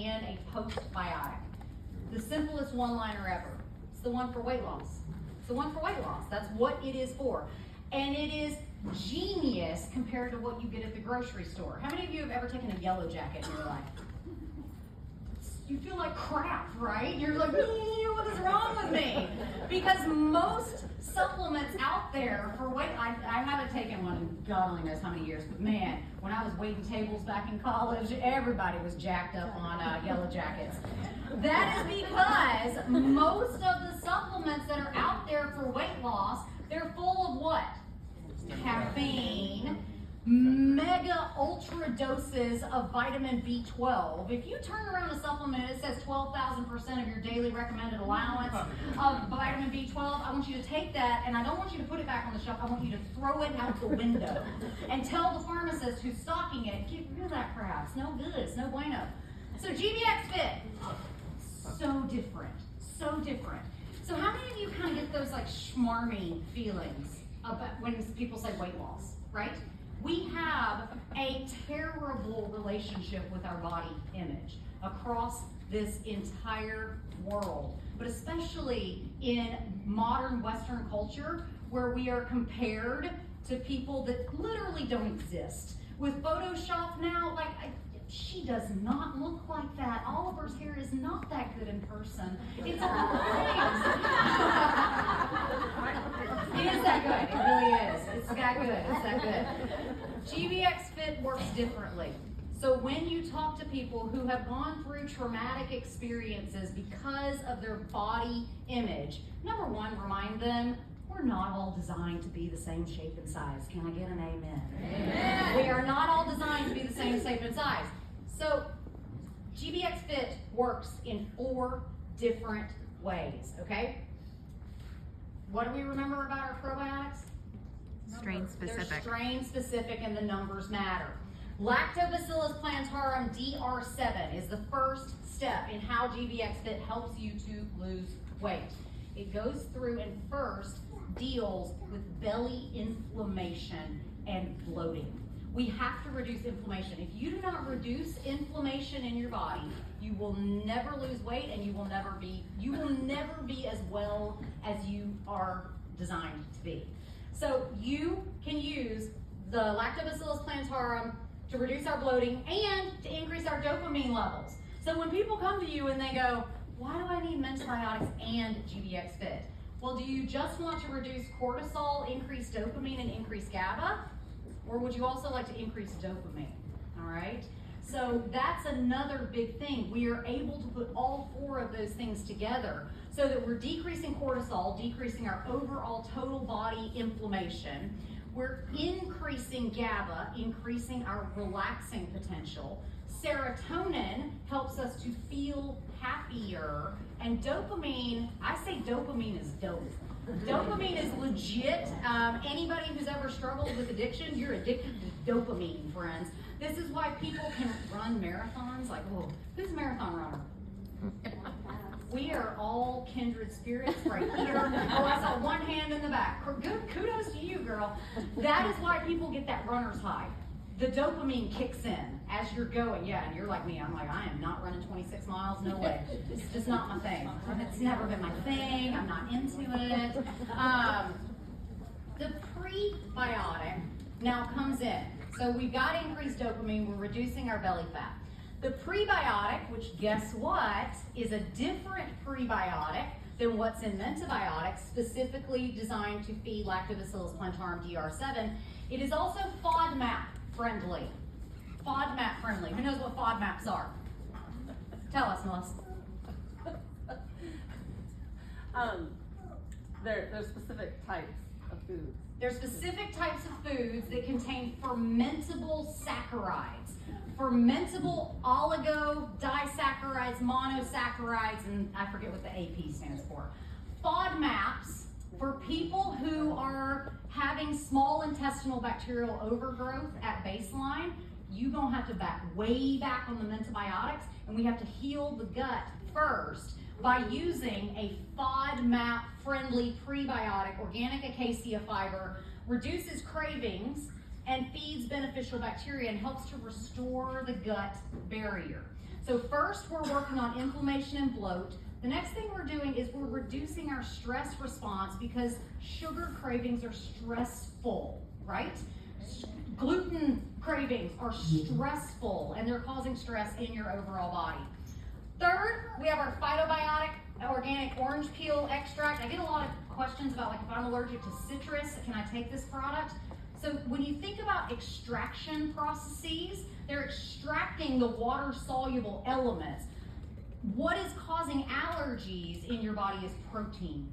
and a postbiotic. The simplest one-liner ever. It's the one for weight loss. It's the one for weight loss. That's what it is for. And it is genius compared to what you get at the grocery store. How many of you have ever taken a yellow jacket in your life? You feel like crap, right? You're like, what is wrong with me? Because most supplements out there for weight, I haven't taken one in God only knows how many years, but man, when I was waiting tables back in college, everybody was jacked up on yellow jackets. That is because most of the supplements that are out there for weight loss, they're full of what? Caffeine, mega ultra doses of vitamin B12. If you turn around a supplement and it says 12,000% of your daily recommended allowance of vitamin B12, I want you to take that, and I don't want you to put it back on the shelf. I want you to throw it out the window and tell the pharmacist who's stocking it, get rid of that crap. It's no good. It's no bueno. So GBX Fit, so different. So different. So how many of you kind of get those like schmarmy feelings about when people say weight loss, right? We have a terrible relationship with our body image across this entire world, but especially in modern Western culture where we are compared to people that literally don't exist. With Photoshop now, like, she does not look like that. Oliver's hair is not that good in person. It's all things. It is that good. It really is. It's that good. It's that good. GBX Fit works differently. So when you talk to people who have gone through traumatic experiences because of their body image, number one, remind them we're not all designed to be the same shape and size. Can I get an amen? Amen. We are not all designed to be the same shape and size. So GBX Fit works in 4 different ways, okay? What do we remember about our probiotics? Strain specific. They're strain specific and the numbers matter. Lactobacillus plantarum DR7 is the first step in how GBX Fit helps you to lose weight. It goes through and first deals with belly inflammation and bloating. We have to reduce inflammation. If you do not reduce inflammation in your body, you will never lose weight and you will never be as well as you are designed to be. So you can use the Lactobacillus plantarum to reduce our bloating and to increase our dopamine levels. So when people come to you and they go, why do I need mentobiotics and GBX Fit? Well, do you just want to reduce cortisol, increase dopamine, and increase GABA? Or would you also like to increase dopamine? All right? So that's another big thing. We are able to put all 4 of those things together so that we're decreasing cortisol, decreasing our overall total body inflammation. We're increasing GABA, increasing our relaxing potential. Serotonin helps us to feel happier. And dopamine, I say dopamine is dope. Dopamine is legit. Anybody who's ever struggled with addiction, you're addicted to dopamine, friends. This is why people can run marathons. Like, oh, who's a marathon runner? We are all kindred spirits right here. Oh, I saw one hand in the back. Good, kudos to you, girl. That is why people get that runner's high. The dopamine kicks in as you're going. Yeah, and you're like me. I'm like, I am not running 26 miles. No way. It's just not my thing. It's never been my thing. I'm not into it. The prebiotic now comes in. So we've got increased dopamine. We're reducing our belly fat. The prebiotic, which guess what, is a different prebiotic than what's in mentobiotics, specifically designed to feed Lactobacillus plantarum DR7. It is also FODMAP friendly. FODMAP friendly. Who knows what FODMAPs are? Tell us, Melissa. They're specific types of foods. There's specific types of foods that contain fermentable saccharides. Fermentable oligo, disaccharides, monosaccharides, and I forget what the AP stands for. FODMAPs, for people who are having small intestinal bacterial overgrowth at baseline, you're going to have to back way back on the mentobiotics, and we have to heal the gut first by using a FODMAP-friendly prebiotic, organic acacia fiber, reduces cravings, and feeds beneficial bacteria and helps to restore the gut barrier. So first, we're working on inflammation and bloat. The next thing we're doing is we're reducing our stress response because sugar cravings are stressful, right? Gluten cravings are stressful and they're causing stress in your overall body. Third, we have our phytobiotic organic orange peel extract. I get a lot of questions about, like, if I'm allergic to citrus, can I take this product? So when you think about extraction processes, they're extracting the water-soluble elements. What is causing allergies in your body is protein.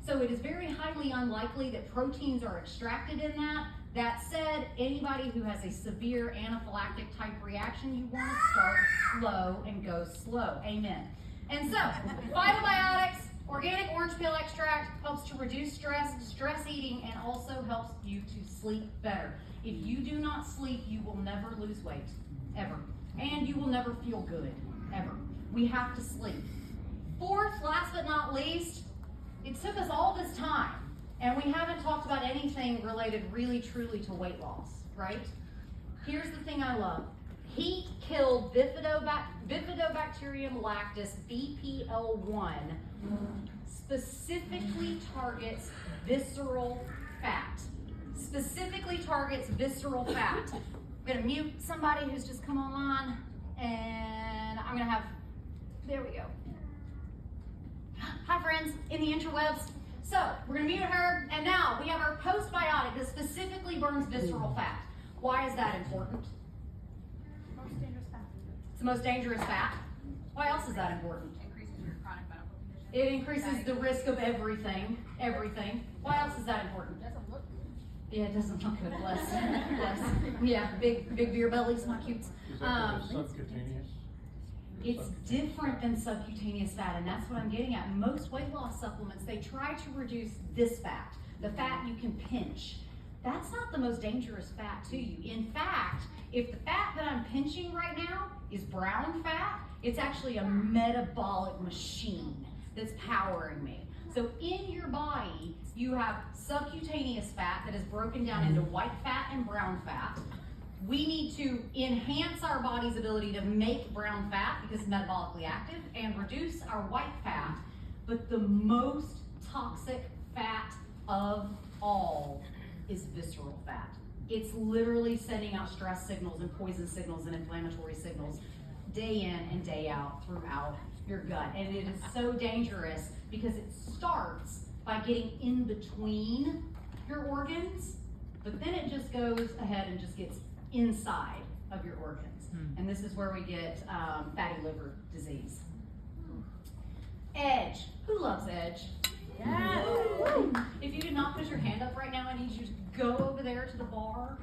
So it is very highly unlikely that proteins are extracted in that. That said, anybody who has a severe anaphylactic type reaction, you want to start slow and go slow. Amen. And so, phytobiotics, organic orange peel extract helps to reduce stress eating, and also helps you to sleep better. If you do not sleep, you will never lose weight, ever. And you will never feel good, ever. We have to sleep. Fourth, last but not least, it took us all this time, and we haven't talked about anything related really truly to weight loss, right? Here's the thing I love. Heat killed Bifidobacterium lactis, BPL1, specifically targets visceral fat. Specifically targets visceral fat. I'm gonna mute somebody who's just come online, and I'm gonna have, there we go. Hi friends, in the interwebs. So, we're gonna mute her, and now we have our postbiotic that specifically burns visceral fat. Why is that important? Most dangerous fat. It's the most dangerous fat. Why else is that important? Increases your chronic medical conditions. It increases the risk of everything. Why else is that important? It doesn't look good. Yeah, it doesn't look good, bless. Yeah, big beer bellies, not cute. Is that subcutaneous? It's different than subcutaneous fat, and that's what I'm getting at. Most weight loss supplements, they try to reduce this fat, the fat you can pinch. That's not the most dangerous fat to you. In fact, if the fat that I'm pinching right now is brown fat, it's actually a metabolic machine that's powering me. So in your body, you have subcutaneous fat that is broken down into white fat and brown fat. We need to enhance our body's ability to make brown fat because it's metabolically active and reduce our white fat. But the most toxic fat of all is visceral fat. It's literally sending out stress signals and poison signals and inflammatory signals day in and day out throughout your gut. And it is so dangerous because it starts by getting in between your organs, but then it just goes ahead and just gets inside of your organs. And this is where we get fatty liver disease. Edge. Who loves Edge? Yes. If you did not put your hand up right now, I need you to go over there to the bar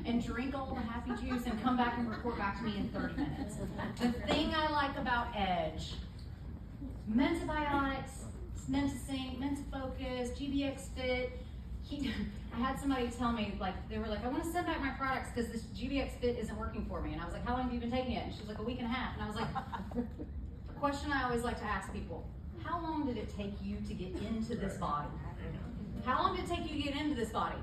and drink all the happy juice and come back and report back to me in 30 minutes. The thing I like about Edge, Mentobiotics, Mentasync, Mentafocus, GBX Fit. I had somebody tell me, like, they were like, I want to send back my products because this GBX Fit isn't working for me. And I was like, how long have you been taking it? And she was like, a week and a half. And I was like, the question I always like to ask people, how long did it take you to get into this body? How long did it take you to get into this body?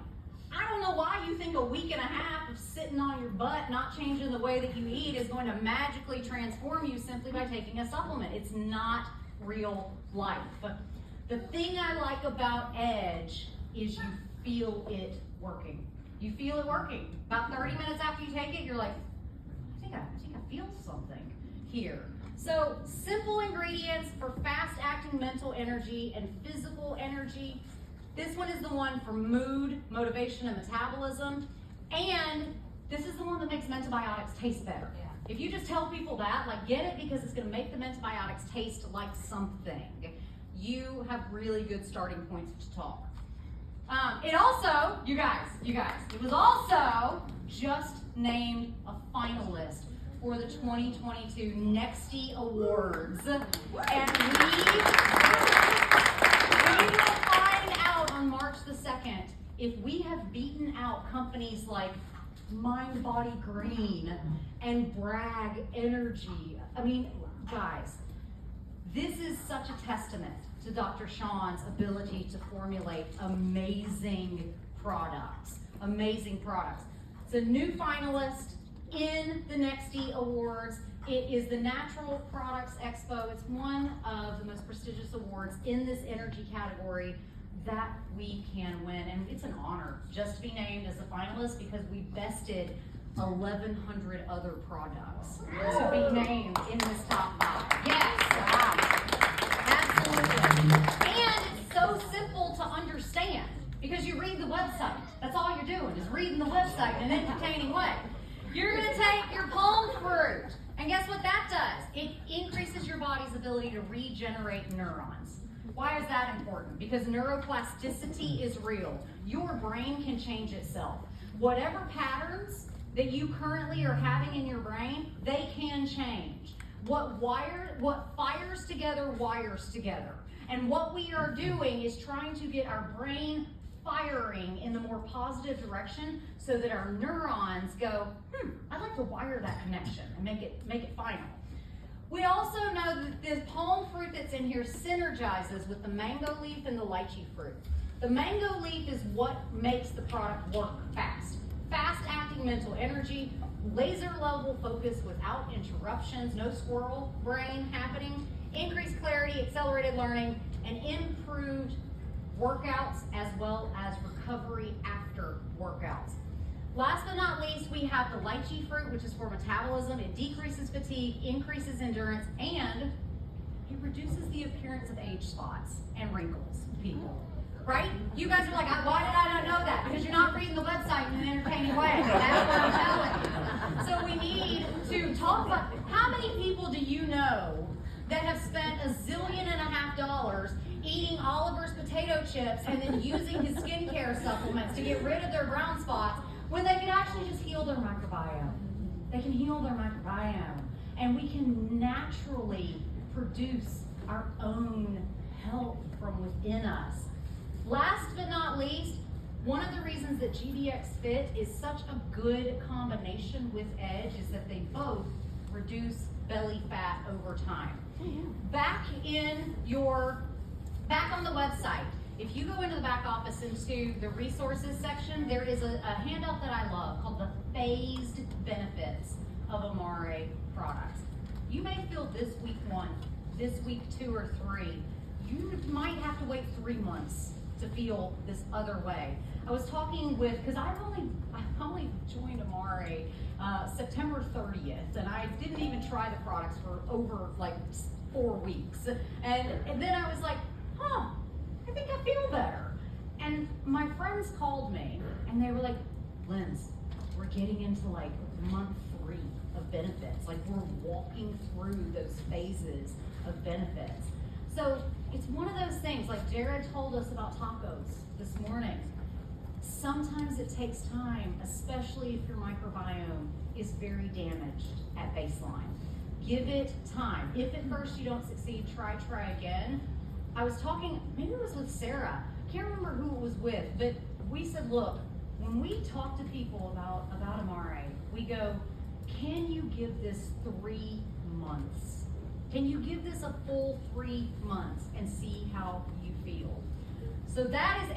I don't know why you think a week and a half of sitting on your butt, not changing the way that you eat, is going to magically transform you simply by taking a supplement. It's not real life. But the thing I like about Edge is you feel it working. You feel it working. About 30 minutes after you take it, you're like, I think I feel something here. So, simple ingredients for fast-acting mental energy and physical energy. This one is the one for mood, motivation, and metabolism. And this is the one that makes Mentobiotics taste better. Yeah. If you just tell people that, like, get it because it's going to make the Mentobiotics taste like something, you have really good starting points to talk. It also, you guys, it was also just named a finalist for the 2022 Nexty Awards. And we will find out on March the 2nd if we have beaten out companies like Mind Body Green and Bragg Energy. I mean, guys, this is such a testament to Dr. Sean's ability to formulate amazing products. It's a new finalist in the Nexty Awards. It is the Natural Products Expo. It's one of the most prestigious awards in this energy category that we can win. And it's an honor just to be named as a finalist because we bested 1,100 other products to be named in this top 5. Yes, absolutely. And it's so simple to understand because you read the website. That's all you're doing is reading the website in an entertaining way. You're gonna take your palm fruit, and guess what that does? It increases your body's ability to regenerate neurons. Why is that important? Because neuroplasticity is real. Your brain can change itself. Whatever patterns that you currently are having in your brain, they can change. What fires together wires together. And what we are doing is trying to get our brain firing in the more positive direction so that our neurons go, I'd like to wire that connection and make it final. We also know that the palm fruit that's in here synergizes with the mango leaf and the lychee fruit. The mango leaf is what makes the product work fast. Fast-acting mental energy, laser level focus without interruptions, no squirrel brain happening, increased clarity, accelerated learning, and improved workouts as well as recovery after workouts. Last but not least, we have the lychee fruit, which is for metabolism. It decreases fatigue, increases endurance, and it reduces the appearance of age spots and wrinkles, people. Right? You guys are like, why did I not know that? Because you're not reading the website in an entertaining way. That's what I'm telling you. So we need to talk about, how many people do you know that have spent $1.5 zillion eating Oliver's potato chips and then using his skincare supplements to get rid of their brown spots when they could actually just heal their microbiome? They can heal their microbiome. And we can naturally produce our own health from within us. Last but not least, one of the reasons that GBX Fit is such a good combination with Edge is that they both reduce belly fat over time. Back on the website, if you go into the back office into the resources section, there is a handout that I love called the phased benefits of Amare products. You may feel this week 1, this week 2 or 3. You might have to wait 3 months to feel this other way. I was talking with, because I've only joined Amare September 30th, and I didn't even try the products for over like 4 weeks. And then I was like, I think I feel better. And my friends called me and they were like, Linz, we're getting into like month 3 of benefits. Like we're walking through those phases of benefits. So it's one of those things, like Jared told us about tacos this morning. Sometimes it takes time, especially if your microbiome is very damaged at baseline. Give it time. If at first you don't succeed, try again. I was talking, maybe it was with Sarah, can't remember who it was with, but we said, look, when we talk to people about Amare, we go, can you give this 3 months? Can you give this a full 3 months and see how you feel? So that is